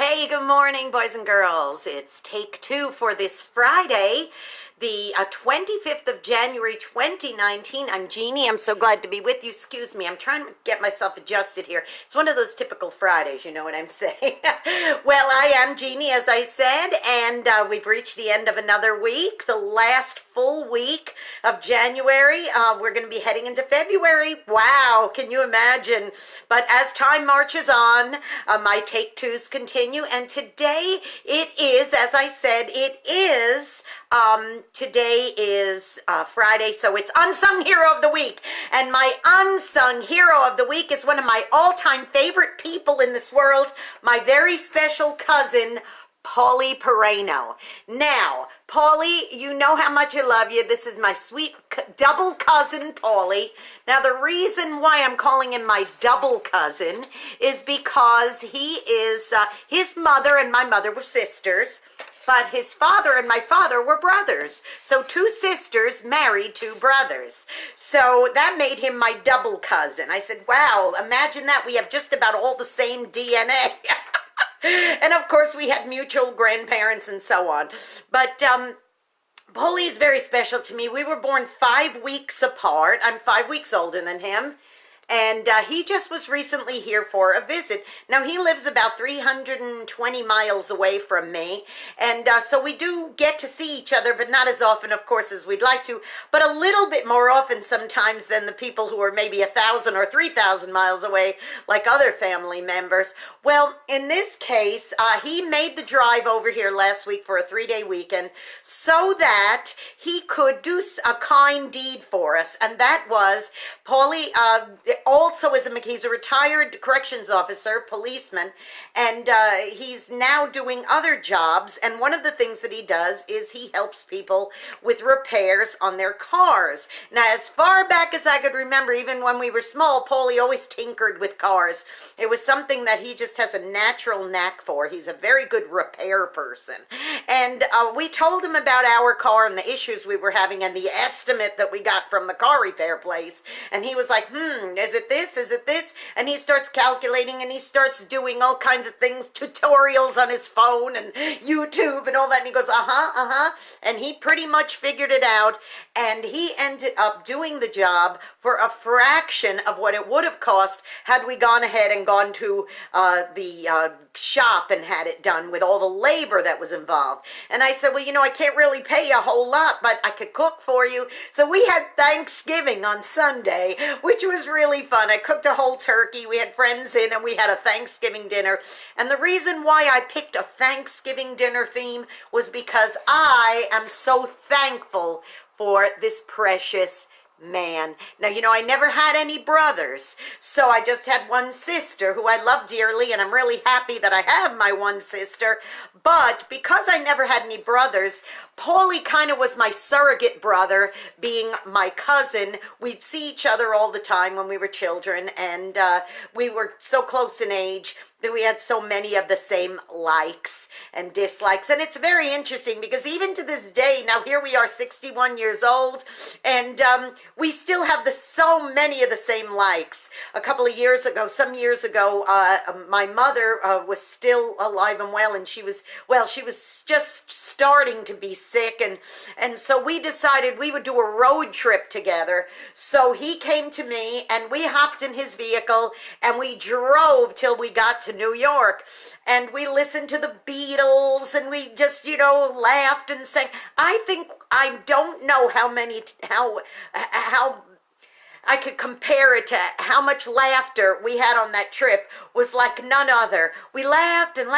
Hey, good morning, boys and girls. It's take two for this Friday, the 25th of January, 2019. I'm Jeannie. I'm so glad to be with you. Excuse me. I'm trying to get myself adjusted here. It's one of those typical Fridays, you know what I'm saying? Well, I am Jeannie, as I said, and we've reached the end of another week, the last full week of January. We're going to be heading into February. Wow, can you imagine? But as time marches on, my take twos continue, and today it is, as I said, today is Friday, so it's Unsung Hero of the Week. And my Unsung Hero of the Week is one of my all-time favorite people in this world, my very special cousin, Paulie Piraino. Now, Paulie, you know how much I love you. This is my sweet double cousin, Paulie. Now, the reason why I'm calling him my double cousin is because he is, his mother and my mother were sisters, but his father and my father were brothers. So two sisters married two brothers. So that made him my double cousin. I said, wow, imagine that. We have just about all the same DNA. And of course we had mutual grandparents and so on. But Paulie is very special to me. We were born 5 weeks apart. I'm 5 weeks older than him. And he just was recently here for a visit. Now, he lives about 320 miles away from me. And so we do get to see each other, but not as often, of course, as we'd like to. But a little bit more often sometimes than the people who are maybe 1,000 or 3,000 miles away, like other family members. Well, in this case, he made the drive over here last week for a 3-day weekend so that he could do a kind deed for us. And that was, Paulie also he's a retired corrections officer, policeman, and he's now doing other jobs. And one of the things that he does is he helps people with repairs on their cars. Now, as far back as I could remember, even when we were small, Paulie always tinkered with cars. It was something that he just has a natural knack for. He's a very good repair person. And we told him about our car and the issues we were having and the estimate that we got from the car repair place. And he was like, is it this? Is it this? And he starts calculating and he starts doing all kinds of things, tutorials on his phone and YouTube and all that. And he goes, and he pretty much figured it out. And he ended up doing the job for a fraction of what it would have cost had we gone ahead and gone to the shop and had it done with all the labor that was involved. And I said, well, you know, I can't really pay you a whole lot, but I could cook for you. So we had Thanksgiving on Sunday, which was really fun. I cooked a whole turkey. We had friends in and we had a Thanksgiving dinner. And the reason why I picked a Thanksgiving dinner theme was because I am so thankful for this precious man. Now, you know, I never had any brothers, so I just had one sister who I love dearly, and I'm really happy that I have my one sister. But because I never had any brothers, Paulie kind of was my surrogate brother, being my cousin. We'd see each other all the time when we were children, and we were so close in age that we had so many of the same likes and dislikes. And it's very interesting because even to this day, now here we are 61 years old, and we still have so many of the same likes. A couple of years ago, some years ago, my mother was still alive and well, and she was just starting to be sick, and so we decided we would do a road trip together. So he came to me, and we hopped in his vehicle, and we drove till we got to New York, and we listened to the Beatles, and we just, you know, laughed and sang. I don't know how I could compare it to how much laughter we had on that trip was like none other. We laughed and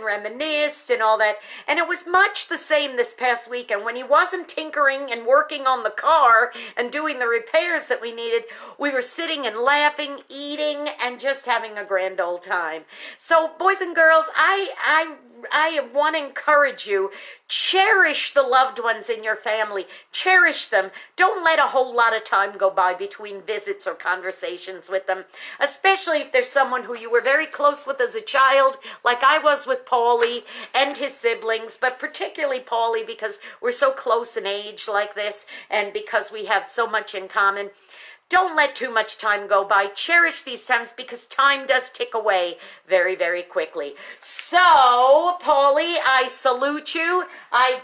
reminisced and all that. And it was much the same this past weekend. When he wasn't tinkering and working on the car and doing the repairs that we needed, we were sitting and laughing, eating, and just having a grand old time. So, boys and girls, I want to encourage you, cherish the loved ones in your family. Cherish them. Don't let a whole lot of time go by between visits or conversations with them, especially if there's someone who you were very close with as a child, like I was with Paulie and his siblings, but particularly Paulie because we're so close in age like this and because we have so much in common. don't let too much time go by. Cherish these times because time does tick away very, very quickly. So, Paulie, I salute you. I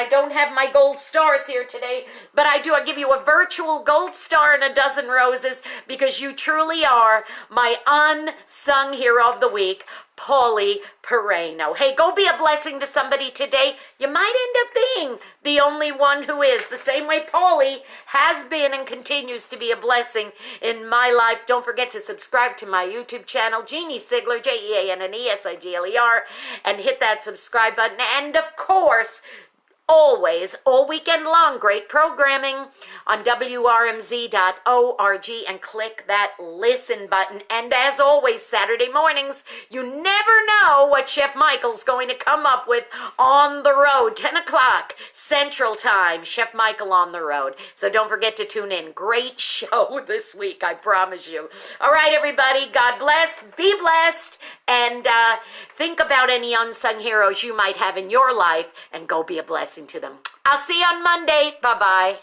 don't have my gold stars here today, but I give you a virtual gold star and a dozen roses because you truly are my unsung hero of the week, Paulie Piraino. Hey, go be a blessing to somebody today. You might end up being the only one who is. The same way Paulie has been and continues to be a blessing in my life. Don't forget to subscribe to my YouTube channel, Jeannie Sigler, JeanneSigler, and hit that subscribe button. And of course, always, all weekend long, great programming on WRMZ.org, and click that listen button. And as always, Saturday mornings, you never know what Chef Michael's going to come up with on the road. 10 o'clock Central Time, Chef Michael on the road. So don't forget to tune in. Great show this week, I promise you. All right, everybody, God bless, be blessed, and think about any unsung heroes you might have in your life and go be a blessing to them. I'll see you on Monday. Bye-bye.